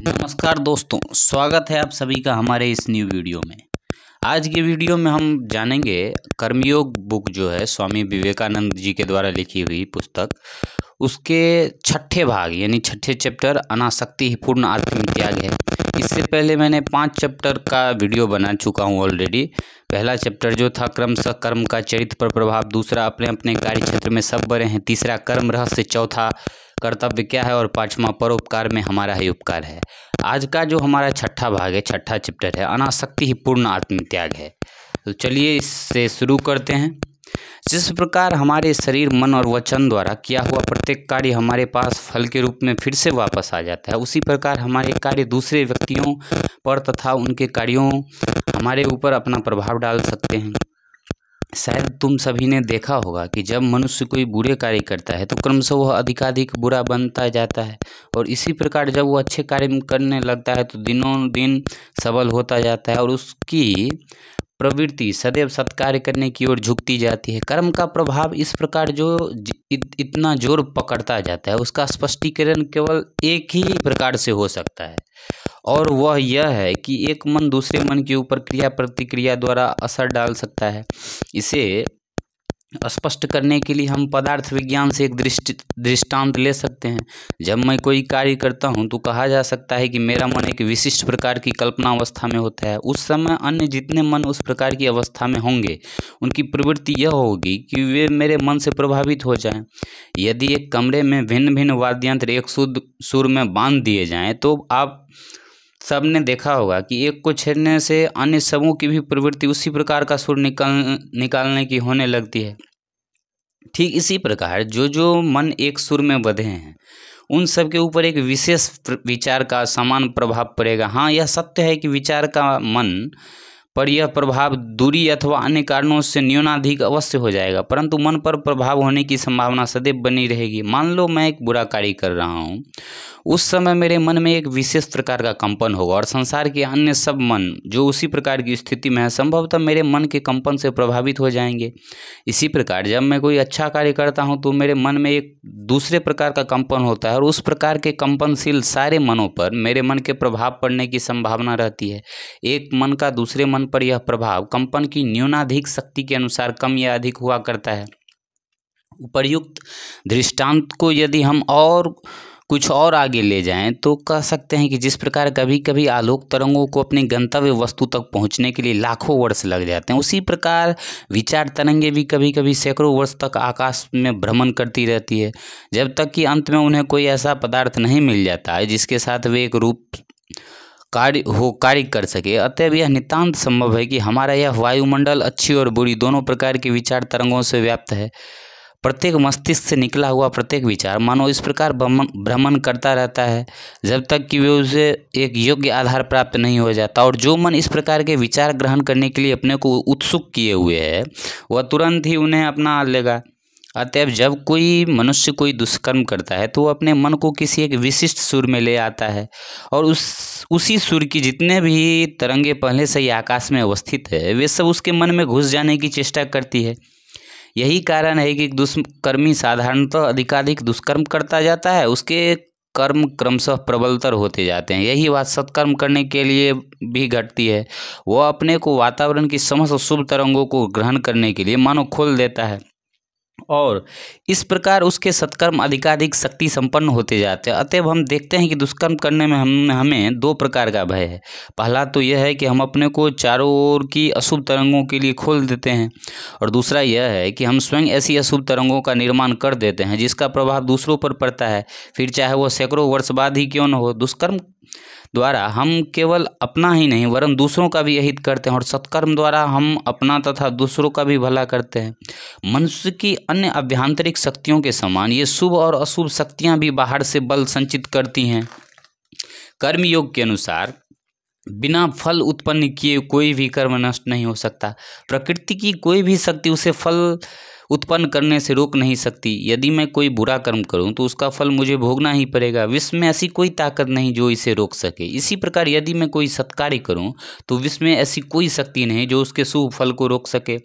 नमस्कार दोस्तों, स्वागत है आप सभी का हमारे इस न्यू वीडियो में। आज के वीडियो में हम जानेंगे कर्मयोग बुक जो है स्वामी विवेकानंद जी के द्वारा लिखी हुई पुस्तक, उसके छठे भाग यानी छठे चैप्टर अनासक्ति ही पूर्ण आत्मत्याग है। इससे पहले मैंने 5 चैप्टर का वीडियो बना चुका हूँ ऑलरेडी। पहला चैप्टर जो था क्रमशः कर्म का चरित्र पर प्रभाव, दूसरा अपने अपने कार्य क्षेत्र में सब बड़े हैं, तीसरा कर्म रहस्य, चौथा कर्तव्य क्या है और पांचवा परोपकार में हमारा ही उपकार है। आज का जो हमारा छठा भाग है, छठा चैप्टर है, अनासक्ति ही पूर्ण आत्मत्याग है। तो चलिए इससे शुरू करते हैं। जिस प्रकार हमारे शरीर, मन और वचन द्वारा किया हुआ प्रत्येक कार्य हमारे पास फल के रूप में फिर से वापस आ जाता है, उसी प्रकार हमारे कार्य दूसरे व्यक्तियों पर तथा उनके कार्यों हमारे ऊपर अपना प्रभाव डाल सकते हैं। शायद तुम सभी ने देखा होगा कि जब मनुष्य कोई बुरे कार्य करता है तो क्रमशः वह अधिकाधिक बुरा बनता जाता है, और इसी प्रकार जब वह अच्छे कार्य करने लगता है तो दिनों दिन सबल होता जाता है और उसकी प्रवृत्ति सदैव सत्कार्य करने की ओर झुकती जाती है। कर्म का प्रभाव इस प्रकार जो इतना जोर पकड़ता जाता है, उसका स्पष्टीकरण केवल एक ही प्रकार से हो सकता है, और वह यह है कि एक मन दूसरे मन के ऊपर क्रिया प्रतिक्रिया द्वारा असर डाल सकता है। इसे स्पष्ट करने के लिए हम पदार्थ विज्ञान से एक दृष्टांत ले सकते हैं। जब मैं कोई कार्य करता हूं तो कहा जा सकता है कि मेरा मन एक विशिष्ट प्रकार की कल्पना अवस्था में होता है। उस समय अन्य जितने मन उस प्रकार की अवस्था में होंगे, उनकी प्रवृत्ति यह होगी कि वे मेरे मन से प्रभावित हो जाएं। यदि एक कमरे में भिन्न भिन्न वाद्ययंत्र एक शुद्ध सुर में बांध दिए जाएं तो आप सबने देखा होगा कि एक को छेड़ने से अन्य सबों की भी प्रवृत्ति उसी प्रकार का सुर निकालने की होने लगती है। ठीक इसी प्रकार जो मन एक सुर में बंधे हैं, उन सब के ऊपर एक विशेष विचार का समान प्रभाव पड़ेगा। हाँ, यह सत्य है कि विचार का मन पर यह प्रभाव दूरी अथवा अन्य कारणों से न्यूनाधिक अवश्य हो जाएगा, परंतु मन पर प्रभाव होने की संभावना सदैव बनी रहेगी। मान लो मैं एक बुरा कार्य कर रहा हूँ, उस समय मेरे मन में एक विशेष प्रकार का कंपन होगा और संसार के अन्य सब मन जो उसी प्रकार की स्थिति में है संभवतः मेरे मन के कंपन से प्रभावित हो जाएंगे। इसी प्रकार जब मैं कोई अच्छा कार्य करता हूँ तो मेरे मन में एक दूसरे प्रकार का कंपन होता है और उस प्रकार के कंपनशील सारे मनों पर मेरे मन के प्रभाव पड़ने की संभावना रहती है। एक मन का दूसरे मन पर यह प्रभाव कंपन की न्यूनाधिक शक्ति के अनुसार कम या अधिक हुआ करता है। उपर्युक्त दृष्टांत को यदि हम और कुछ और आगे ले जाएं तो कह सकते हैं कि जिस प्रकार कभी कभी आलोक तरंगों को अपनी गंतव्य वस्तु तक पहुंचने के लिए लाखों वर्ष लग जाते हैं, उसी प्रकार विचार तरंगे भी कभी कभी सैकड़ों वर्ष तक आकाश में भ्रमण करती रहती है, जब तक कि अंत में उन्हें कोई ऐसा पदार्थ नहीं मिल जाता है जिसके साथ वे एक रूप कार्य कर सके। अतएव यह नितांत संभव है कि हमारा यह वायुमंडल अच्छी और बुरी दोनों प्रकार के विचार तरंगों से व्याप्त है। प्रत्येक मस्तिष्क से निकला हुआ प्रत्येक विचार मानो इस प्रकार भ्रमण करता रहता है जब तक कि वे उसे एक योग्य आधार प्राप्त नहीं हो जाता, और जो मन इस प्रकार के विचार ग्रहण करने के लिए अपने को उत्सुक किए हुए है वह तुरंत ही उन्हें अपना लेगा। अतएव जब कोई मनुष्य कोई दुष्कर्म करता है तो वह अपने मन को किसी एक विशिष्ट सुर में ले आता है और उसी सुर की जितने भी तरंगे पहले से ही आकाश में अवस्थित है वे सब उसके मन में घुस जाने की चेष्टा करती है। यही कारण है कि दुष्कर्मी साधारणतः अधिकाधिक दुष्कर्म करता जाता है, उसके कर्म क्रमशः प्रबलतर होते जाते हैं। यही बात सत्कर्म करने के लिए भी घटती है। वह अपने को वातावरण की समस्त शुभ तरंगों को ग्रहण करने के लिए मानो खोल देता है और इस प्रकार उसके सत्कर्म अधिकाधिक शक्ति संपन्न होते जाते हैं। अतएव हम देखते हैं कि दुष्कर्म करने में हमें 2 प्रकार का भय है। पहला तो यह है कि हम अपने को चारों ओर की अशुभ तरंगों के लिए खोल देते हैं, और दूसरा यह है कि हम स्वयं ऐसी अशुभ तरंगों का निर्माण कर देते हैं जिसका प्रभाव दूसरों पर पड़ता है, फिर चाहे वह सैकड़ों वर्ष बाद ही क्यों न हो। दुष्कर्म द्वारा हम केवल अपना ही नहीं वरन दूसरों का भी हित करते हैं, और सत्कर्म द्वारा हम अपना तथा दूसरों का भी भला करते हैं। मनुष्य की अन्य आभ्यंतरिक शक्तियों के समान ये शुभ और अशुभ शक्तियां भी बाहर से बल संचित करती हैं। कर्मयोग के अनुसार बिना फल उत्पन्न किए कोई भी कर्म नष्ट नहीं हो सकता। प्रकृति की कोई भी शक्ति उत्पन्न करने से रोक नहीं सकती। यदि मैं कोई बुरा कर्म करूं तो उसका फल मुझे भोगना ही पड़ेगा। विश्व में ऐसी कोई ताकत नहीं जो इसे रोक सके। इसी प्रकार यदि मैं कोई सत्कार्य करूं तो विश्व में ऐसी कोई शक्ति नहीं जो उसके शुभ फल को रोक सके।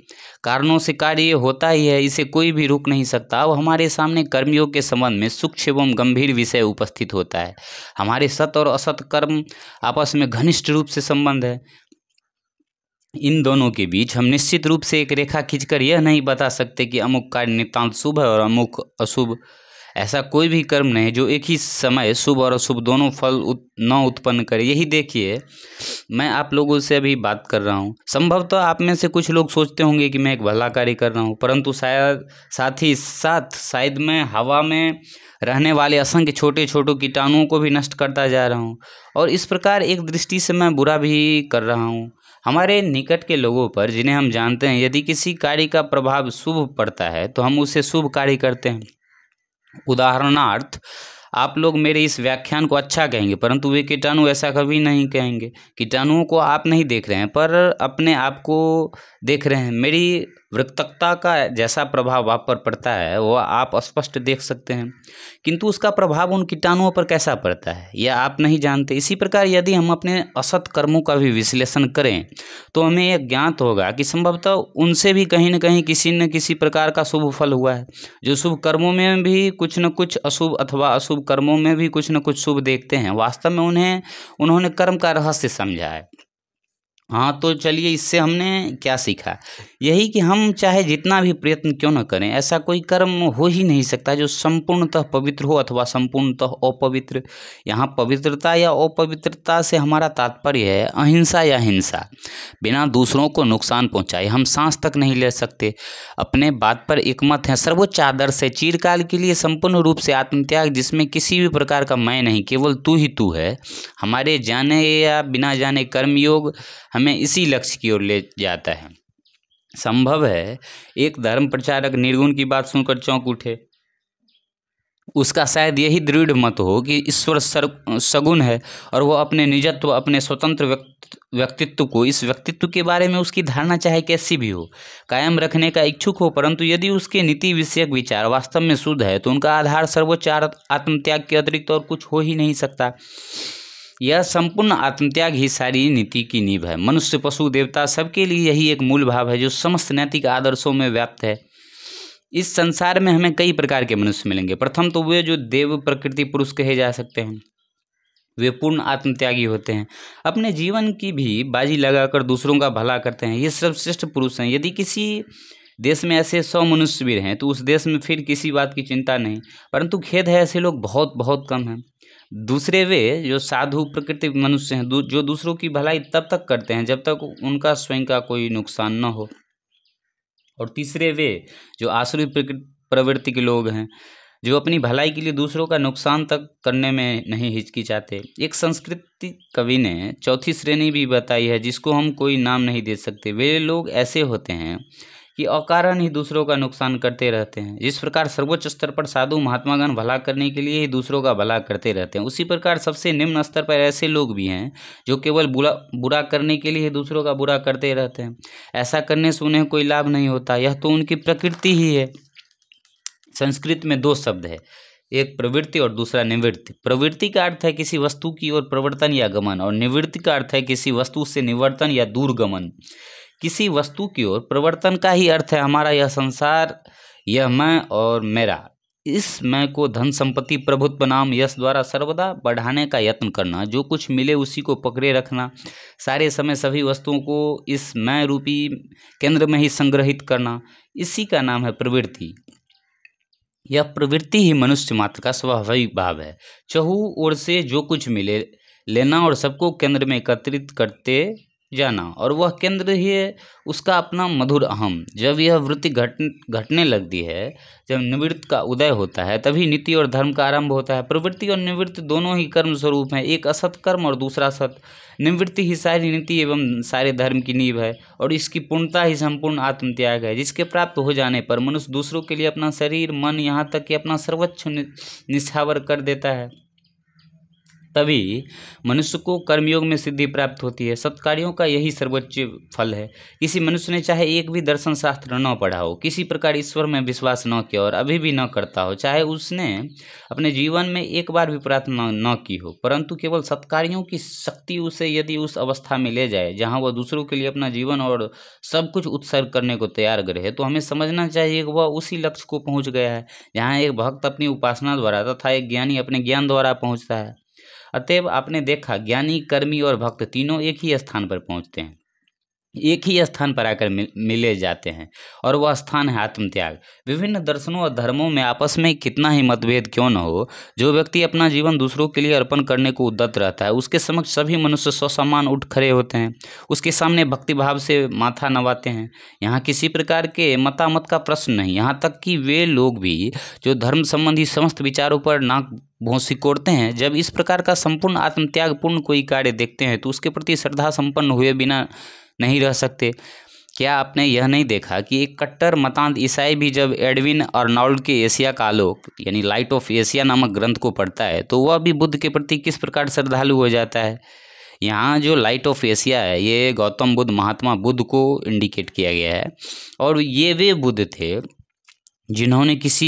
कारणों से कार्य होता ही है, इसे कोई भी रोक नहीं सकता। अब हमारे सामने कर्मयोग के संबंध में सूक्ष्म एवं गंभीर विषय उपस्थित होता है। हमारे सत और असत कर्म आपस में घनिष्ठ रूप से संबंध है। इन दोनों के बीच हम निश्चित रूप से एक रेखा खींचकर यह नहीं बता सकते कि अमुक कार्य नितांत शुभ है और अमुक अशुभ। ऐसा कोई भी कर्म नहीं जो एक ही समय शुभ और अशुभ दोनों फल न उत्पन्न करे। यही देखिए, मैं आप लोगों से अभी बात कर रहा हूँ। संभवतः आप में से कुछ लोग सोचते होंगे कि मैं एक भला कार्य कर रहा हूँ, परंतु शायद मैं हवा में रहने वाले असंख्य छोटे छोटे कीटाणुओं को भी नष्ट करता जा रहा हूँ, और इस प्रकार एक दृष्टि से मैं बुरा भी कर रहा हूँ। हमारे निकट के लोगों पर जिन्हें हम जानते हैं, यदि किसी कार्य का प्रभाव शुभ पड़ता है तो हम उसे शुभ कार्य करते हैं। उदाहरणार्थ, आप लोग मेरे इस व्याख्यान को अच्छा कहेंगे, परंतु वे कीटाणु ऐसा कभी नहीं कहेंगे। कीटाणुओं को आप नहीं देख रहे हैं पर अपने आप को देख रहे हैं। मेरी वक्तृता का जैसा प्रभाव आप पर पड़ता है वह आप स्पष्ट देख सकते हैं, किंतु उसका प्रभाव उन कीटाणुओं पर कैसा पड़ता है यह आप नहीं जानते। इसी प्रकार यदि हम अपने असत कर्मों का भी विश्लेषण करें तो हमें यह ज्ञात होगा कि संभवतः उनसे भी कहीं न कहीं किसी न किसी प्रकार का शुभ फल हुआ है। जो शुभ कर्मों में भी कुछ न कुछ अशुभ अथवा अशुभ कर्मों में भी कुछ न कुछ शुभ देखते हैं, वास्तव में उन्होंने कर्म का रहस्य समझा है। हाँ, तो चलिए, इससे हमने क्या सीखा? यही कि हम चाहे जितना भी प्रयत्न क्यों न करें, ऐसा कोई कर्म हो ही नहीं सकता जो संपूर्णतः पवित्र हो अथवा संपूर्णतः अपवित्र। यहाँ पवित्रता या अपवित्रता से हमारा तात्पर्य है अहिंसा या हिंसा। बिना दूसरों को नुकसान पहुँचाए हम सांस तक नहीं ले सकते। अपने बात पर एकमत हैं। सर्वोच्च आदर्श है चिरकाल के लिए संपूर्ण रूप से आत्मत्याग, जिसमें किसी भी प्रकार का मैं नहीं, केवल तू ही तू है। हमारे जाने या बिना जाने कर्मयोग हमें इसी लक्ष्य की ओर ले जाता है। संभव है एक धर्म प्रचारक निर्गुण की बात सुनकर चौंक उठे। उसका शायद यही दृढ़ मत हो कि ईश्वर सगुण है और वह अपने निजत्व, अपने स्वतंत्र व्यक्तित्व को, इस व्यक्तित्व के बारे में उसकी धारणा चाहे कैसी भी हो, कायम रखने का इच्छुक हो। परंतु यदि उसके नीति विषयक विचार वास्तव में शुद्ध है तो उनका आधार सर्वोच्च आत्मत्याग के अतिरिक्त और कुछ हो ही नहीं सकता। यह संपूर्ण आत्मत्याग ही सारी नीति की नींव है। मनुष्य, पशु, देवता सबके लिए यही एक मूल भाव है जो समस्त नैतिक आदर्शों में व्याप्त है। इस संसार में हमें कई प्रकार के मनुष्य मिलेंगे। प्रथम तो वे जो देव प्रकृति पुरुष कहे जा सकते हैं, वे पूर्ण आत्मत्यागी होते हैं। अपने जीवन की भी बाजी लगाकर दूसरों का भला करते हैं। ये सर्वश्रेष्ठ पुरुष हैं। यदि किसी देश में ऐसे 100 मनुष्य भी हैं तो उस देश में फिर किसी बात की चिंता नहीं, परंतु खेद है ऐसे लोग बहुत बहुत कम हैं। दूसरे वे जो साधु प्रकृति मनुष्य हैं, जो दूसरों की भलाई तब तक करते हैं जब तक उनका स्वयं का कोई नुकसान न हो। और तीसरे वे जो आसुरी प्रवृत्ति के लोग हैं, जो अपनी भलाई के लिए दूसरों का नुकसान तक करने में नहीं हिचकिचाते। एक संस्कृत कवि ने चौथी श्रेणी भी बताई है, जिसको हम कोई नाम नहीं दे सकते। वे लोग ऐसे होते हैं कि अकारण ही दूसरों का नुकसान करते रहते हैं। जिस प्रकार सर्वोच्च स्तर पर साधु महात्मागण भला करने के लिए ही दूसरों का भला करते रहते हैं, उसी प्रकार सबसे निम्न स्तर पर ऐसे लोग भी हैं जो केवल बुरा करने के लिए दूसरों का बुरा करते रहते हैं। ऐसा करने से उन्हें कोई लाभ नहीं होता, यह तो उनकी प्रकृति ही है। संस्कृत में 2 शब्द है, एक प्रवृत्ति और दूसरा निवृत्ति। प्रवृत्ति का अर्थ है किसी वस्तु की ओर प्रवर्तन या गमन, और निवृत्ति का अर्थ है किसी वस्तु से निवर्तन या दूरगमन। किसी वस्तु की ओर प्रवर्तन का ही अर्थ है हमारा यह संसार, यह मैं और मेरा। इस मैं को धन संपत्ति प्रभुत्व नाम यश द्वारा सर्वदा बढ़ाने का यत्न करना, जो कुछ मिले उसी को पकड़े रखना, सारे समय सभी वस्तुओं को इस मैं रूपी केंद्र में ही संग्रहित करना, इसी का नाम है प्रवृत्ति। यह प्रवृत्ति ही मनुष्य मात्र का स्वाभाविक भाव है। चहु ओर से जो कुछ मिले लेना और सबको केंद्र में एकत्रित करते जाना, और वह केंद्र ही है उसका अपना मधुर अहम। जब यह वृत्ति घटने लगती है, जब निवृत्ति का उदय होता है, तभी नीति और धर्म का आरंभ होता है। प्रवृत्ति और निवृत्ति दोनों ही कर्म स्वरूप हैं, एक असत कर्म और दूसरा सत। निवृत्ति ही सारी नीति एवं सारे धर्म की नींव है, और इसकी पूर्णता ही संपूर्ण आत्मत्याग है, जिसके प्राप्त हो जाने पर मनुष्य दूसरों के लिए अपना शरीर, मन, यहाँ तक कि अपना सर्वस्व निछावर कर देता है। तभी मनुष्य को कर्मयोग में सिद्धि प्राप्त होती है। सत्कार्यों का यही सर्वोच्च फल है। किसी मनुष्य ने चाहे एक भी दर्शन शास्त्र न पढ़ा हो, किसी प्रकार ईश्वर में विश्वास न किया और अभी भी न करता हो, चाहे उसने अपने जीवन में एक बार भी प्रार्थना न की हो, परंतु केवल सत्कार्यों की शक्ति उसे यदि उस अवस्था में ले जाए जहाँ वह दूसरों के लिए अपना जीवन और सब कुछ उत्सर्ग करने को तैयार रहे, तो हमें समझना चाहिए कि वह उसी लक्ष्य को पहुँच गया है जहाँ एक भक्त अपनी उपासना द्वारा तथा एक ज्ञानी अपने ज्ञान द्वारा पहुँचता है। अतएव आपने देखा, ज्ञानी, कर्मी और भक्त तीनों एक ही स्थान पर पहुंचते हैं, एक ही स्थान पर आकर मिले जाते हैं, और वह स्थान है आत्मत्याग। विभिन्न दर्शनों और धर्मों में आपस में कितना ही मतभेद क्यों न हो, जो व्यक्ति अपना जीवन दूसरों के लिए अर्पण करने को उद्यत रहता है, उसके समक्ष सभी मनुष्य स्वसम्मान उठ खड़े होते हैं, उसके सामने भक्तिभाव से माथा नवाते हैं। यहाँ किसी प्रकार के मतामत का प्रश्न नहीं, यहाँ तक कि वे लोग भी जो धर्म संबंधी समस्त विचारों पर नाक भौं सिकोड़ते हैं, जब इस प्रकार का संपूर्ण आत्मत्याग पूर्ण कोई कार्य देखते हैं तो उसके प्रति श्रद्धा संपन्न हुए बिना नहीं रह सकते। क्या आपने यह नहीं देखा कि एक कट्टर मतांध ईसाई भी जब एडविन अर्नोल्ड के एशिया का आलोक यानी लाइट ऑफ एशिया नामक ग्रंथ को पढ़ता है तो वह भी बुद्ध के प्रति किस प्रकार श्रद्धालु हो जाता है। यहाँ जो लाइट ऑफ एशिया है ये गौतम बुद्ध, महात्मा बुद्ध को इंडिकेट किया गया है, और ये वे बुद्ध थे जिन्होंने किसी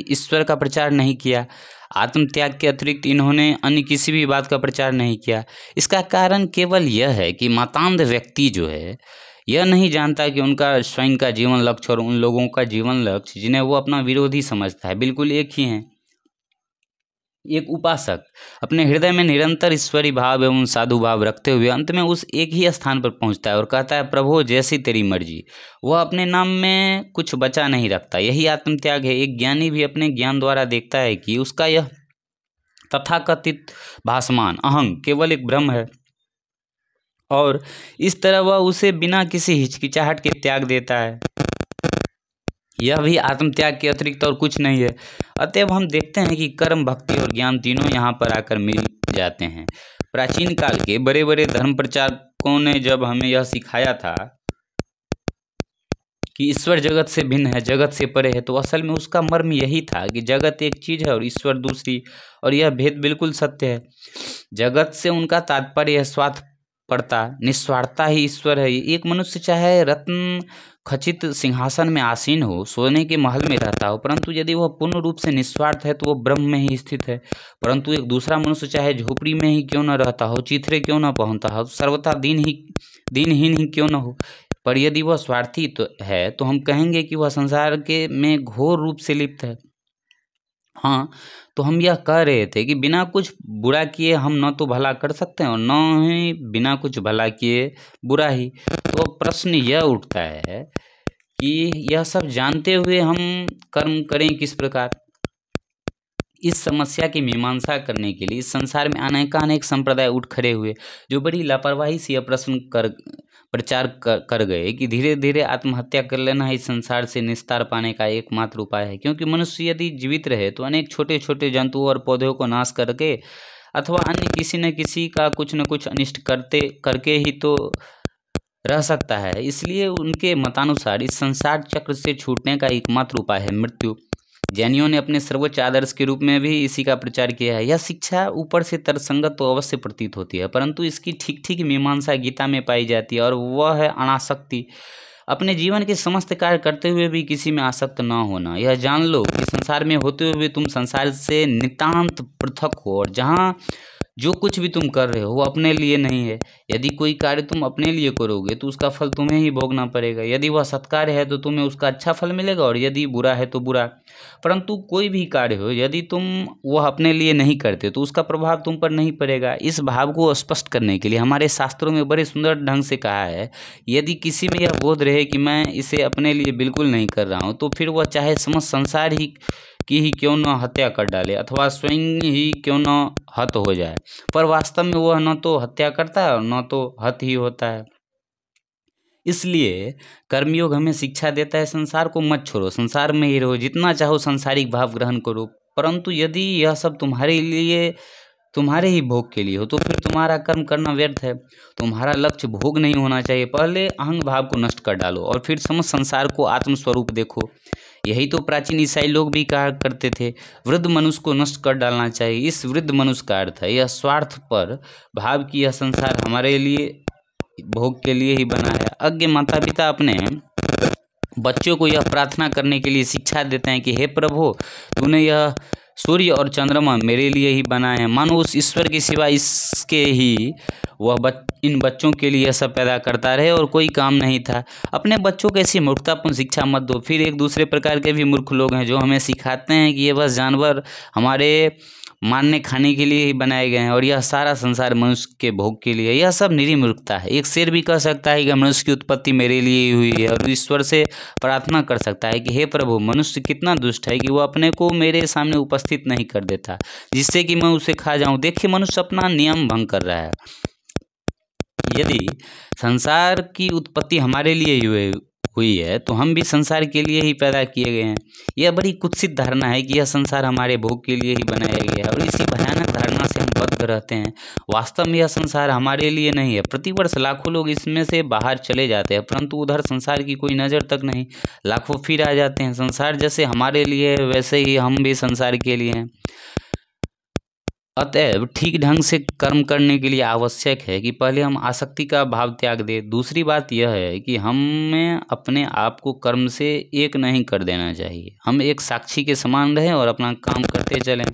ईश्वर का प्रचार नहीं किया। आत्मत्याग के अतिरिक्त इन्होंने अन्य किसी भी बात का प्रचार नहीं किया। इसका कारण केवल यह है कि मतांध व्यक्ति जो है यह नहीं जानता कि उनका स्वयं का जीवन लक्ष्य और उन लोगों का जीवन लक्ष्य जिन्हें वो अपना विरोधी समझता है बिल्कुल एक ही हैं। एक उपासक अपने हृदय में निरंतर ईश्वरी भाव एवं साधु भाव रखते हुए अंत में उस एक ही स्थान पर पहुंचता है और कहता है, प्रभु जैसी तेरी मर्जी। वह अपने नाम में कुछ बचा नहीं रखता। यही आत्मत्याग है। एक ज्ञानी भी अपने ज्ञान द्वारा देखता है कि उसका यह तथाकथित भासमान अहं केवल एक भ्रम है, और इस तरह वह उसे बिना किसी हिचकिचाहट के त्याग देता है। यह भी आत्मत्याग के अतिरिक्त और कुछ नहीं है। अतएव हम देखते हैं कि कर्म, भक्ति और ज्ञान तीनों यहाँ पर आकर मिल जाते हैं। प्राचीन काल के बड़े बड़े धर्म प्रचारकों ने जब हमें यह सिखाया था कि ईश्वर जगत से भिन्न है, जगत से परे है, तो असल में उसका मर्म यही था कि जगत एक चीज़ है और ईश्वर दूसरी, और यह भेद बिल्कुल सत्य है। जगत से उनका तात्पर्य है स्वार्थ पड़ता, निस्वार्थता ही ईश्वर है। एक मनुष्य चाहे रत्न खचित सिंहासन में आसीन हो, सोने के महल में रहता हो, परंतु यदि वह पूर्ण रूप से निस्वार्थ है तो वह ब्रह्म में ही स्थित है। परंतु एक दूसरा मनुष्य चाहे झोपड़ी में ही क्यों न रहता हो, चिथरे क्यों न पहनता हो, सर्वथा दीनहीन ही क्यों न हो, पर यदि वह स्वार्थी है तो हम कहेंगे कि वह संसार के में घोर रूप से लिप्त है। हाँ, तो हम यह कह रहे थे कि बिना कुछ बुरा किए हम न तो भला कर सकते हैं और न ही बिना कुछ भला किए बुरा ही। तो प्रश्न यह उठता है कि यह सब जानते हुए हम कर्म करें किस प्रकार। इस समस्या की मीमांसा करने के लिए इस संसार में अनेक संप्रदाय उठ खड़े हुए, जो बड़ी लापरवाही से यह प्रश्न प्रचार कर गए कि धीरे धीरे आत्महत्या कर लेना इस संसार से निस्तार पाने का एकमात्र उपाय है। क्योंकि मनुष्य यदि जीवित रहे तो अनेक छोटे छोटे जंतुओं और पौधों को नाश करके अथवा अन्य किसी न किसी का कुछ न कुछ अनिष्ट करके ही तो रह सकता है। इसलिए उनके मतानुसार इस संसार चक्र से छूटने का एकमात्र उपाय है मृत्यु। जैनियों ने अपने सर्वोच्च आदर्श के रूप में भी इसी का प्रचार किया है। यह शिक्षा ऊपर से तर्कसंगत तो अवश्य प्रतीत होती है, परंतु इसकी ठीक मीमांसा गीता में पाई जाती है, और वह है अनासक्ति। अपने जीवन के समस्त कार्य करते हुए भी किसी में आसक्त न होना। यह जान लो कि संसार में होते हुए तुम संसार से नितांत पृथक हो, और जहाँ जो कुछ भी तुम कर रहे हो वो अपने लिए नहीं है। यदि कोई कार्य तुम अपने लिए करोगे तो उसका फल तुम्हें ही भोगना पड़ेगा। यदि वह सत्कार्य है तो तुम्हें उसका अच्छा फल मिलेगा, और यदि बुरा है तो बुरा। परंतु कोई भी कार्य हो यदि तुम वह अपने लिए नहीं करते तो उसका प्रभाव तुम पर नहीं पड़ेगा। इस भाव को स्पष्ट करने के लिए हमारे शास्त्रों में बड़े सुंदर ढंग से कहा है, यदि किसी में यह बोध रहे कि मैं इसे अपने लिए बिल्कुल नहीं कर रहा हूँ, तो फिर वह चाहे समस्त संसार ही क्यों न हत्या कर डाले अथवा स्वयं ही क्यों न हत हो जाए, पर वास्तव में वह न तो हत्या करता है और न तो हत ही होता है। इसलिए कर्मयोग हमें शिक्षा देता है, संसार को मत छोड़ो, संसार में ही रहो, जितना चाहो सांसारिक भाव ग्रहण करो, परंतु यदि यह सब तुम्हारे ही भोग के लिए हो तो फिर तुम्हारा कर्म करना व्यर्थ है। तुम्हारा लक्ष्य भोग नहीं होना चाहिए। पहले अहंग भाव को नष्ट कर डालो और फिर समस्त संसार को आत्मस्वरूप देखो। यही तो प्राचीन ईसाई लोग भी कहा करते थे, वृद्ध मनुष्य को नष्ट कर डालना चाहिए। इस वृद्ध मनुष्य का अर्थ है यह स्वार्थ पर भाव की यह संसार हमारे लिए भोग के लिए ही बना है। अज्ञ माता पिता अपने बच्चों को यह प्रार्थना करने के लिए शिक्षा देते हैं कि हे प्रभु, तूने यह सूर्य और चंद्रमा मेरे लिए ही बनाए हैं, मानो उस ईश्वर के सिवा इसके ही वह इन बच्चों के लिए यह सब पैदा करता रहे और कोई काम नहीं था। अपने बच्चों को ऐसी मूर्खतापूर्ण शिक्षा मत दो। फिर एक दूसरे प्रकार के भी मूर्ख लोग हैं जो हमें सिखाते हैं कि ये बस जानवर हमारे मारने खाने के लिए ही बनाए गए हैं और यह सारा संसार मनुष्य के भोग के लिए। यह सब निरी मूर्खता है। एक शेर भी कह सकता है कि मनुष्य की उत्पत्ति मेरे लिए ही हुई है और ईश्वर से प्रार्थना कर सकता है कि हे प्रभु, मनुष्य कितना दुष्ट है कि वो अपने को मेरे सामने उपस्थित नहीं कर देता जिससे कि मैं उसे खा जाऊं। देखिए, मनुष्य अपना नियम भंग कर रहा है। यदि संसार की उत्पत्ति हमारे लिए हुई है तो हम भी संसार के लिए ही पैदा किए गए हैं। यह बड़ी कुत्सित धारणा है कि यह संसार हमारे भोग के लिए ही बनाया गया है और इसी भयानक धारणा से हम बद्ध रहते हैं। वास्तव में यह संसार हमारे लिए नहीं है। प्रतिवर्ष लाखों लोग इसमें से बाहर चले जाते हैं, परंतु उधर संसार की कोई नज़र तक नहीं। लाखों फिर आ जाते हैं। संसार जैसे हमारे लिए है वैसे ही हम भी संसार के लिए हैं। अतएव ठीक ढंग से कर्म करने के लिए आवश्यक है कि पहले हम आसक्ति का भाव त्याग दें। दूसरी बात यह है कि हमें अपने आप को कर्म से एक नहीं कर देना चाहिए। हम एक साक्षी के समान रहें और अपना काम करते चलें।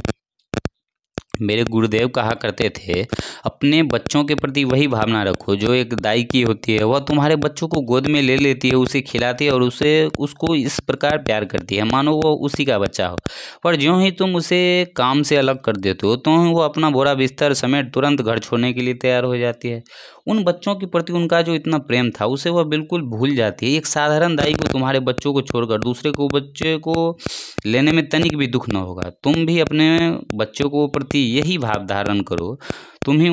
मेरे गुरुदेव कहा करते थे, अपने बच्चों के प्रति वही भावना रखो जो एक दाई की होती है। वह तुम्हारे बच्चों को गोद में ले लेती है, उसे खिलाती है और उसको इस प्रकार प्यार करती है मानो वो उसी का बच्चा हो। पर ज्यों ही तुम उसे काम से अलग कर देते हो तो वो अपना बोरा बिस्तर समेट तुरंत घर छोड़ने के लिए तैयार हो जाती है। उन बच्चों के प्रति उनका जो इतना प्रेम था उसे वह बिल्कुल भूल जाती है। एक साधारण दाई को तुम्हारे बच्चों को छोड़कर दूसरे को बच्चे को लेने में तनिक भी दुख न होगा। तुम भी अपने बच्चों को प्रति यही भाव धारण करो। तुम ही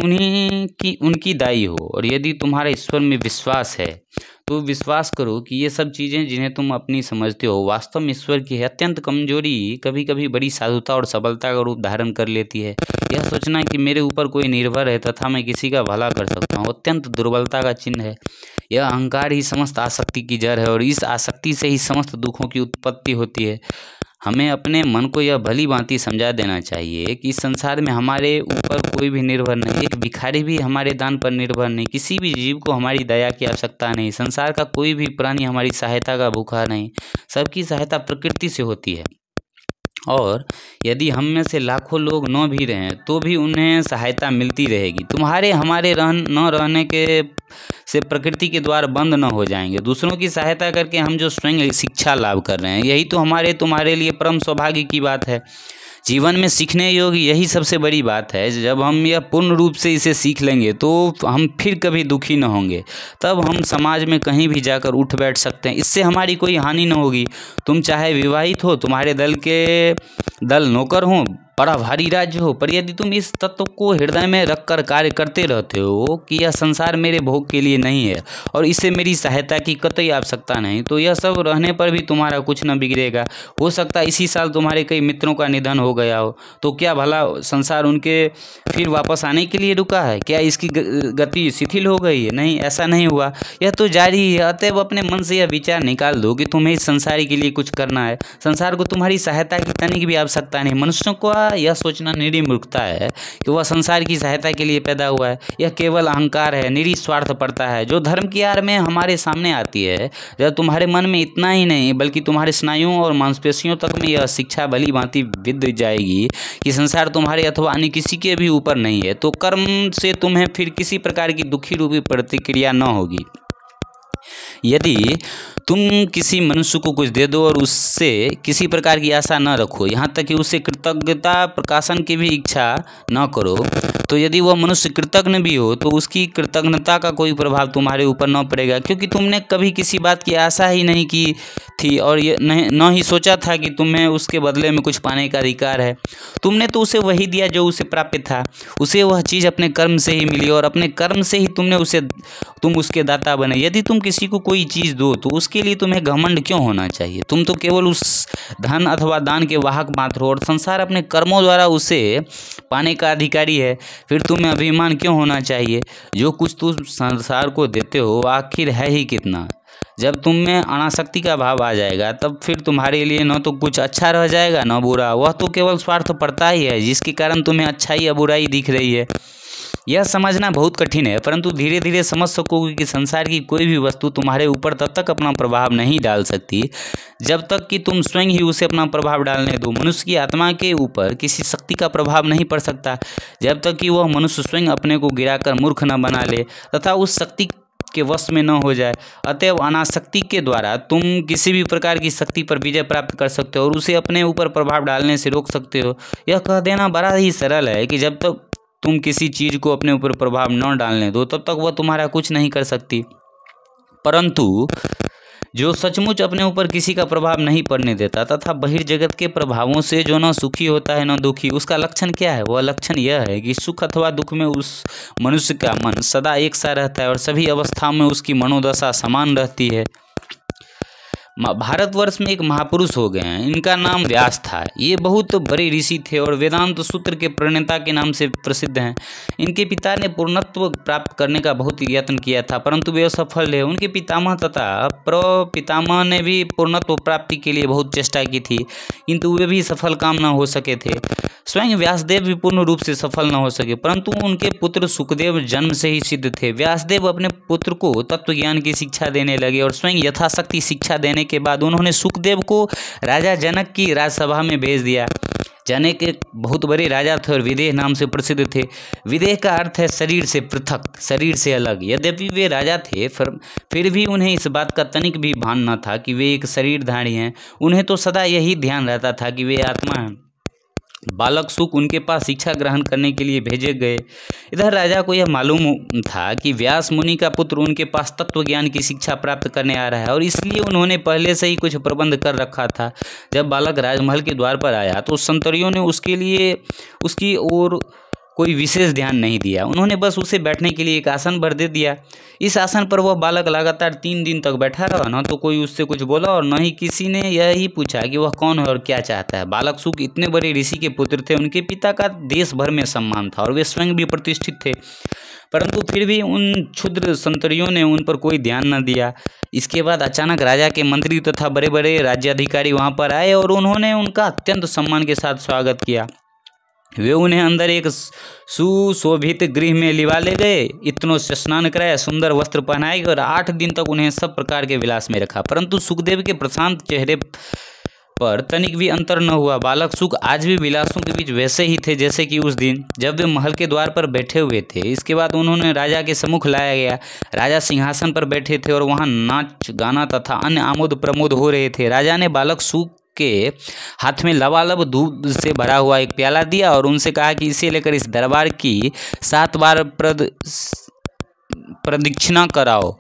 उनकी दाई हो और यदि तुम्हारा ईश्वर में विश्वास है तो विश्वास करो कि ये सब चीज़ें जिन्हें तुम अपनी समझते हो वास्तव में ईश्वर की है। अत्यंत कमजोरी कभी कभी बड़ी साधुता और सबलता का रूप धारण कर लेती है। यह सोचना कि मेरे ऊपर कोई निर्भर है तथा मैं किसी का भला कर सकता हूँ अत्यंत दुर्बलता का चिन्ह है। यह अहंकार ही समस्त आसक्ति की जड़ है और इस आसक्ति से ही समस्त दुखों की उत्पत्ति होती है। हमें अपने मन को यह भली भांति समझा देना चाहिए कि इस संसार में हमारे ऊपर कोई भी निर्भर नहीं। एक भिखारी भी हमारे दान पर निर्भर नहीं। किसी भी जीव को हमारी दया की आवश्यकता नहीं। संसार का कोई भी प्राणी हमारी सहायता का भूखा नहीं। सबकी सहायता प्रकृति से होती है और यदि हम में से लाखों लोग न भी रहें तो भी उन्हें सहायता मिलती रहेगी। तुम्हारे हमारे न रहने के से प्रकृति के द्वार बंद न हो जाएंगे। दूसरों की सहायता करके हम जो स्वयं शिक्षा लाभ कर रहे हैं यही तो तुम्हारे लिए परम सौभाग्य की बात है। जीवन में सीखने योग्य यही सबसे बड़ी बात है। जब हम यह पूर्ण रूप से इसे सीख लेंगे तो हम फिर कभी दुखी न होंगे। तब हम समाज में कहीं भी जाकर उठ बैठ सकते हैं। इससे हमारी कोई हानि न होगी। तुम चाहे विवाहित हो, तुम्हारे दल नौकर हों, बड़ा भारी राज्य हो, पर यदि तुम इस तत्व को हृदय में रखकर कार्य करते रहते हो कि यह संसार मेरे भोग के लिए नहीं है और इसे मेरी सहायता की कतई आवश्यकता नहीं, तो यह सब रहने पर भी तुम्हारा कुछ न बिगड़ेगा। हो सकता है इसी साल तुम्हारे कई मित्रों का निधन हो गया हो, तो क्या भला संसार उनके फिर वापस आने के लिए रुका है? क्या इसकी गति शिथिल हो गई है? नहीं, ऐसा नहीं हुआ। यह तो जारी है। अतएव अपने मन से यह विचार निकाल दो कि तुम्हें इस संसार के लिए कुछ करना है। संसार को तुम्हारी सहायता की तनिक भी आवश्यकता नहीं। मनुष्यों को यह सोचना निरी मूर्खता है कि वह संसार की सहायता के लिए पैदा हुआ है। यह केवल अहंकार है, निरी स्वार्थ पड़ता है जो धर्म की आड़ में हमारे सामने आती है। जब तुम्हारे मन में इतना ही नहीं बल्कि तुम्हारे स्नायुओं और मांसपेशियों तक में यह शिक्षा भली भांति विद जाएगी कि संसार तुम्हारे अथवा अन्य किसी के भी ऊपर नहीं है, तो कर्म से तुम्हें फिर किसी प्रकार की दुखी रूपी प्रतिक्रिया न होगी। यदि तुम किसी मनुष्य को कुछ दे दो और उससे किसी प्रकार की आशा न रखो, यहाँ तक कि उससे कृतज्ञता प्रकाशन की भी इच्छा न करो, तो यदि वह मनुष्य कृतज्ञ भी हो तो उसकी कृतज्ञता का कोई प्रभाव तुम्हारे ऊपर न पड़ेगा, क्योंकि तुमने कभी किसी बात की आशा ही नहीं की थी और ये न ही सोचा था कि तुम्हें उसके बदले में कुछ पाने का अधिकार है। तुमने तो उसे वही दिया जो उसे प्राप्त था। उसे वह चीज़ अपने कर्म से ही मिली और अपने कर्म से ही तुम उसके दाता बने। यदि तुम किसी को कोई चीज़ दो तो उसके लिए तुम्हें घमंड क्यों होना चाहिए? तुम तो केवल उस धन अथवा दान के वाहक मात्र हो और संसार अपने कर्मों द्वारा उसे पाने का अधिकारी है। फिर तुम्हें अभिमान क्यों होना चाहिए? जो कुछ तुम संसार को देते हो आखिर है ही कितना? जब तुम में अनासक्ति का भाव आ जाएगा तब फिर तुम्हारे लिए न तो कुछ अच्छा रह जाएगा न बुरा, वह तो केवल स्वार्थ पड़ता ही है जिसके कारण तुम्हें अच्छाई या बुराई दिख रही है। यह समझना बहुत कठिन है, परंतु धीरे धीरे समझ सकोगे कि संसार की कोई भी वस्तु तुम्हारे ऊपर तब तक अपना प्रभाव नहीं डाल सकती जब तक कि तुम स्वयं ही उसे अपना प्रभाव डालने दो। मनुष्य की आत्मा के ऊपर किसी शक्ति का प्रभाव नहीं पड़ सकता जब तक कि वह मनुष्य स्वयं अपने को गिराकर मूर्ख न बना ले तथा उस शक्ति के वश में न हो जाए। अतएव अनासक्ति के द्वारा तुम किसी भी प्रकार की शक्ति पर विजय प्राप्त कर सकते हो और उसे अपने ऊपर प्रभाव डालने से रोक सकते हो। यह कह देना बड़ा ही सरल है कि जब तक तुम किसी चीज़ को अपने ऊपर प्रभाव न डालने दो तब तक वह तुम्हारा कुछ नहीं कर सकती, परंतु जो सचमुच अपने ऊपर किसी का प्रभाव नहीं पड़ने देता तथा बहिर्जगत के प्रभावों से जो न सुखी होता है न दुखी, उसका लक्षण क्या है? वह लक्षण यह है कि सुख अथवा दुख में उस मनुष्य का मन सदा एक सा रहता है और सभी अवस्थाओं में उसकी मनोदशा समान रहती है। भारतवर्ष में एक महापुरुष हो गए हैं, इनका नाम व्यास था। ये बहुत बड़े ऋषि थे और वेदांत सूत्र के प्रणेता के नाम से प्रसिद्ध हैं। इनके पिता ने पूर्णत्व प्राप्त करने का बहुत यत्न किया था, परंतु वे असफल रहे। उनके पितामह तथा प्रपितामह ने भी पूर्णत्व प्राप्ति के लिए बहुत चेष्टा की थी, किंतु वे भी सफल काम न हो सके थे। स्वयं व्यासदेव भी पूर्ण रूप से सफल न हो सके, परंतु उनके पुत्र सुखदेव जन्म से ही सिद्ध थे। व्यासदेव अपने पुत्र को तत्व ज्ञान की शिक्षा देने लगे और स्वयं यथाशक्ति शिक्षा देने के बाद उन्होंने सुखदेव को राजा जनक की राजसभा में भेज दिया। जनक एक बहुत बड़े राजा थे और विदेह नाम से प्रसिद्ध थे। विदेह का अर्थ है शरीर से पृथक, शरीर से अलग। यद्यपि वे राजा थे फिर भी उन्हें इस बात का तनिक भी भान न था कि वे एक शरीरधारी हैं। उन्हें तो सदा यही ध्यान रहता था कि वे आत्मा हैं। बालक सुख उनके पास शिक्षा ग्रहण करने के लिए भेजे गए। इधर राजा को यह मालूम था कि व्यास मुनि का पुत्र उनके पास तत्व ज्ञान की शिक्षा प्राप्त करने आ रहा है और इसलिए उन्होंने पहले से ही कुछ प्रबंध कर रखा था। जब बालक राजमहल के द्वार पर आया तो संतरियों ने उसकी ओर कोई विशेष ध्यान नहीं दिया। उन्होंने बस उसे बैठने के लिए एक आसन भर दे दिया। इस आसन पर वह बालक लगातार 3 दिन तक बैठा रहा। न तो कोई उससे कुछ बोला और न ही किसी ने यह ही पूछा कि वह कौन है और क्या चाहता है। बालक सुख इतने बड़े ऋषि के पुत्र थे, उनके पिता का देश भर में सम्मान था और वे स्वयं भी प्रतिष्ठित थे, परंतु फिर भी उन क्षुद्र संतरियों ने उन पर कोई ध्यान न दिया। इसके बाद अचानक राजा के मंत्री तथा बड़े बड़े राज्याधिकारी वहाँ पर आए और उन्होंने उनका अत्यंत सम्मान के साथ स्वागत किया। वे उन्हें अंदर एक सुशोभित गृह में लिवा ले गए, इतनों से स्नान कराया, सुंदर वस्त्र पहनाए और 8 दिन तक उन्हें सब प्रकार के विलास में रखा, परंतु सुखदेव के प्रशांत चेहरे पर तनिक भी अंतर न हुआ। बालक सुख आज भी विलासों के बीच वैसे ही थे जैसे कि उस दिन जब वे महल के द्वार पर बैठे हुए थे। इसके बाद उन्होंने राजा के सम्मुख लाया गया। राजा सिंहासन पर बैठे थे और वहाँ नाच गाना तथा अन्य आमोद प्रमोद हो रहे थे। राजा ने बालक सुख के हाथ में लबालब दूध से भरा हुआ एक प्याला दिया और उनसे कहा कि इसे लेकर इस दरबार की 7 बार प्रदक्षिणा कराओ,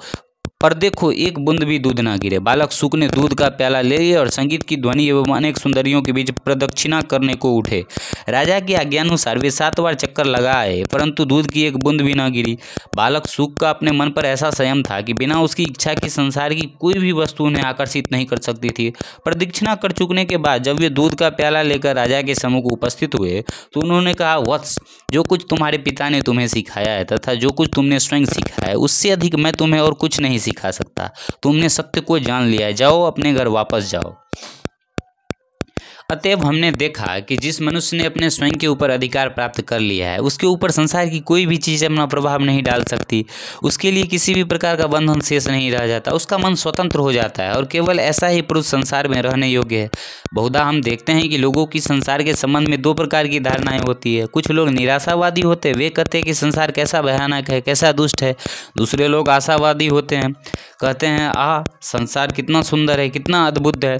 पर देखो एक बूंद भी दूध ना गिरे। बालक सुख ने दूध का प्याला ले लिया और संगीत की ध्वनि एवं अनेक सुंदरियों के बीच प्रदक्षिणा करने को उठे। राजा की आज्ञानुसार वे 7 बार चक्कर लगाए, परंतु दूध की एक बूंद भी न गिरी। बालक सुख का अपने मन पर ऐसा संयम था कि बिना उसकी इच्छा की संसार की कोई भी वस्तु उन्हें आकर्षित नहीं कर सकती थी। प्रदक्षिणा कर चुकने के बाद जब वे दूध का प्याला लेकर राजा के सम्मुख उपस्थित हुए तो उन्होंने कहा, वत्स, जो कुछ तुम्हारे पिता ने तुम्हें सिखाया है तथा जो कुछ तुमने स्वयं सीखा है उससे अधिक मैं तुम्हें और कुछ नहीं सिखा सकता। तुमने सत्य को जान लिया है, जाओ अपने घर वापस जाओ। अतएव हमने देखा कि जिस मनुष्य ने अपने स्वयं के ऊपर अधिकार प्राप्त कर लिया है उसके ऊपर संसार की कोई भी चीज़ अपना प्रभाव नहीं डाल सकती। उसके लिए किसी भी प्रकार का बंधन शेष नहीं रह जाता। उसका मन स्वतंत्र हो जाता है और केवल ऐसा ही पुरुष संसार में रहने योग्य है। बहुधा हम देखते हैं कि लोगों की संसार के संबंध में 2 प्रकार की धारणाएं होती है। कुछ लोग निराशावादी होते हैं, वे कहते हैं कि संसार कैसा भयानक है, कैसा दुष्ट है। दूसरे लोग आशावादी होते हैं, कहते हैं संसार कितना सुंदर है, कितना अद्भुत है।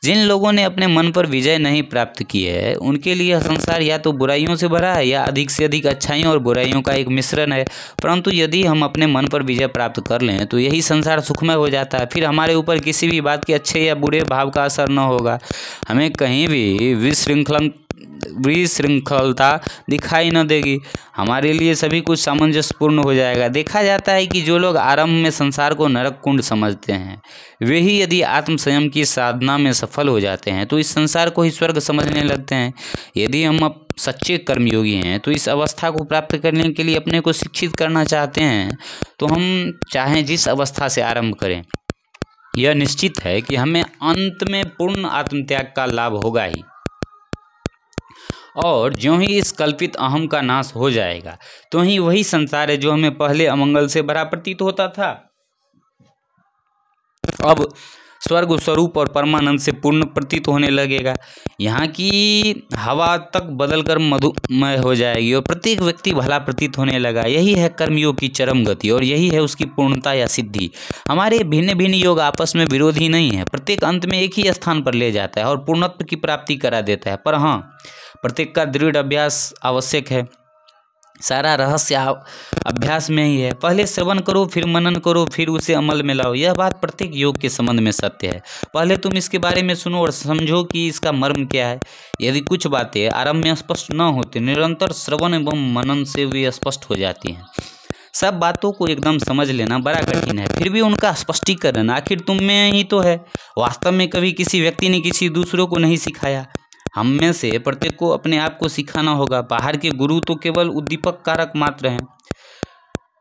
जिन लोगों ने अपने मन पर विजय नहीं प्राप्त की है उनके लिए संसार या तो बुराइयों से भरा है या अधिक से अधिक अच्छाइयों और बुराइयों का एक मिश्रण है। परंतु यदि हम अपने मन पर विजय प्राप्त कर लें तो यही संसार सुखमय हो जाता है। फिर हमारे ऊपर किसी भी बात के अच्छे या बुरे भाव का असर न होगा। हमें कहीं भी विशृंखलता दिखाई न देगी। हमारे लिए सभी कुछ सामंजस्यपूर्ण हो जाएगा। देखा जाता है कि जो लोग आरंभ में संसार को नरक कुंड समझते हैं वे ही यदि आत्म संयम की साधना में सफल हो जाते हैं तो इस संसार को ही स्वर्ग समझने लगते हैं। यदि हम अब सच्चे कर्मयोगी हैं तो इस अवस्था को प्राप्त करने के लिए अपने को शिक्षित करना चाहते हैं तो हम चाहें जिस अवस्था से आरंभ करें। यह निश्चित है कि हमें अंत में पूर्ण आत्मत्याग का लाभ होगा ही। और ज्यों ही इस कल्पित अहम का नाश हो जाएगा तो ही वही संसार है जो हमें पहले अमंगल से भरा प्रतीत होता था, अब स्वर्ग स्वरूप और परमानंद से पूर्ण प्रतीत होने लगेगा। यहाँ की हवा तक बदलकर मधुमय हो जाएगी और प्रत्येक व्यक्ति भला प्रतीत होने लगा। यही है कर्मयोग की चरम गति और यही है उसकी पूर्णता या सिद्धि। हमारे भिन्न भिन्न योग आपस में विरोधी नहीं है, प्रत्येक अंत में एक ही स्थान पर ले जाता है और पूर्णत्व की प्राप्ति करा देता है। पर हाँ, प्रत्येक का दृढ़ अभ्यास आवश्यक है। सारा रहस्य अभ्यास में ही है। पहले श्रवण करो, फिर मनन करो, फिर उसे अमल में लाओ। यह बात प्रत्येक योग के संबंध में सत्य है। पहले तुम इसके बारे में सुनो और समझो कि इसका मर्म क्या है। यदि कुछ बातें आरंभ में स्पष्ट न होती, निरंतर श्रवण एवं मनन से वे स्पष्ट हो जाती हैं। सब बातों को एकदम समझ लेना बड़ा कठिन है, फिर भी उनका स्पष्टीकरण आखिर तुम में ही तो है। वास्तव में कभी किसी व्यक्ति ने किसी दूसरों को नहीं सिखाया। हम में से प्रत्येक को अपने आप को सिखाना होगा। बाहर के गुरु तो केवल उद्दीपक कारक मात्र हैं,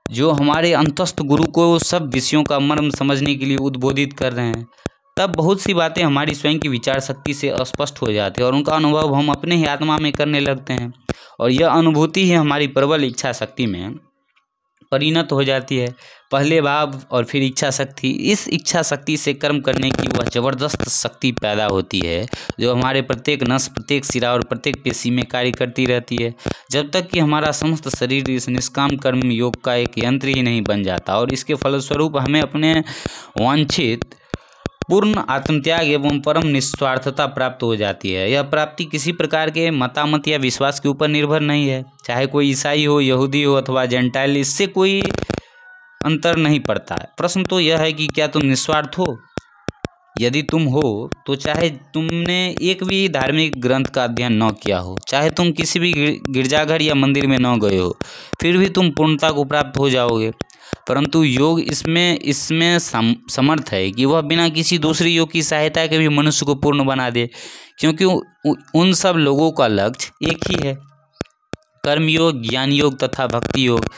जो हमारे अंतस्थ गुरु को सब विषयों का मर्म समझने के लिए उद्बोधित कर रहे हैं। तब बहुत सी बातें हमारी स्वयं की विचार शक्ति से अस्पष्ट हो जाती है और उनका अनुभव हम अपने ही आत्मा में करने लगते हैं और यह अनुभूति ही हमारी प्रबल इच्छा शक्ति में परिणत हो जाती है। पहले भाव और फिर इच्छा शक्ति। इस इच्छा शक्ति से कर्म करने की वह जबरदस्त शक्ति पैदा होती है जो हमारे प्रत्येक नस, प्रत्येक सिरा और प्रत्येक पेशी में कार्य करती रहती है, जब तक कि हमारा समस्त शरीर इस निष्काम कर्म योग का एक यंत्र ही नहीं बन जाता और इसके फलस्वरूप हमें अपने वांछित पूर्ण आत्मत्याग एवं परम निस्वार्थता प्राप्त हो जाती है। यह प्राप्ति किसी प्रकार के मतामत या विश्वास के ऊपर निर्भर नहीं है। चाहे कोई ईसाई हो, यहूदी हो अथवा जेंटाइल, इससे कोई अंतर नहीं पड़ता है। प्रश्न तो यह है कि क्या तुम निस्वार्थ हो? यदि तुम हो तो चाहे तुमने एक भी धार्मिक ग्रंथ का अध्ययन न किया हो, चाहे तुम किसी भी गिरजाघर या मंदिर में न गए हो, फिर भी तुम पूर्णता को प्राप्त हो जाओगे। परंतु योग इसमें समर्थ है कि वह बिना किसी दूसरी योग की सहायता के भी मनुष्य को पूर्ण बना दे, क्योंकि उन सब लोगों का लक्ष्य एक ही है। कर्म योग, ज्ञान योग तथा भक्ति योग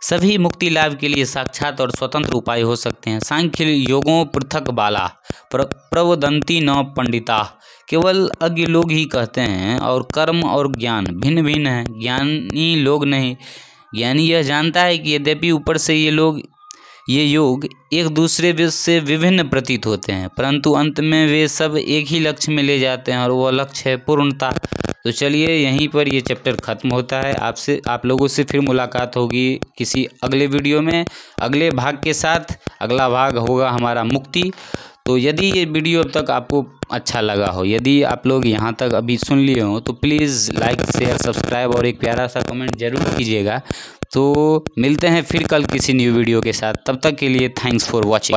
सभी मुक्ति लाभ के लिए साक्षात और स्वतंत्र उपाय हो सकते हैं। सांख्य योगों पृथक बाला प्रवदंती न पंडिता, केवल अज्ञ लोग ही कहते हैं, और कर्म और ज्ञान भिन्न भिन्न हैं, ज्ञानी लोग नहीं। ज्ञानी यह जानता है कि यद्यपि ऊपर से ये योग एक दूसरे से विभिन्न प्रतीत होते हैं, परंतु अंत में वे सब एक ही लक्ष्य में ले जाते हैं और वह लक्ष्य है पूर्णता। तो चलिए यहीं पर ये चैप्टर ख़त्म होता है। आप लोगों से फिर मुलाकात होगी किसी अगले वीडियो में अगले भाग के साथ। अगला भाग होगा हमारा मुक्ति। तो यदि ये वीडियो अब तक आपको अच्छा लगा हो, यदि आप लोग यहाँ तक अभी सुन लिए हो, तो प्लीज़ लाइक, शेयर, सब्सक्राइब और एक प्यारा सा कमेंट जरूर कीजिएगा। तो मिलते हैं फिर कल किसी न्यू वीडियो के साथ। तब तक के लिए थैंक्स फॉर वॉचिंग।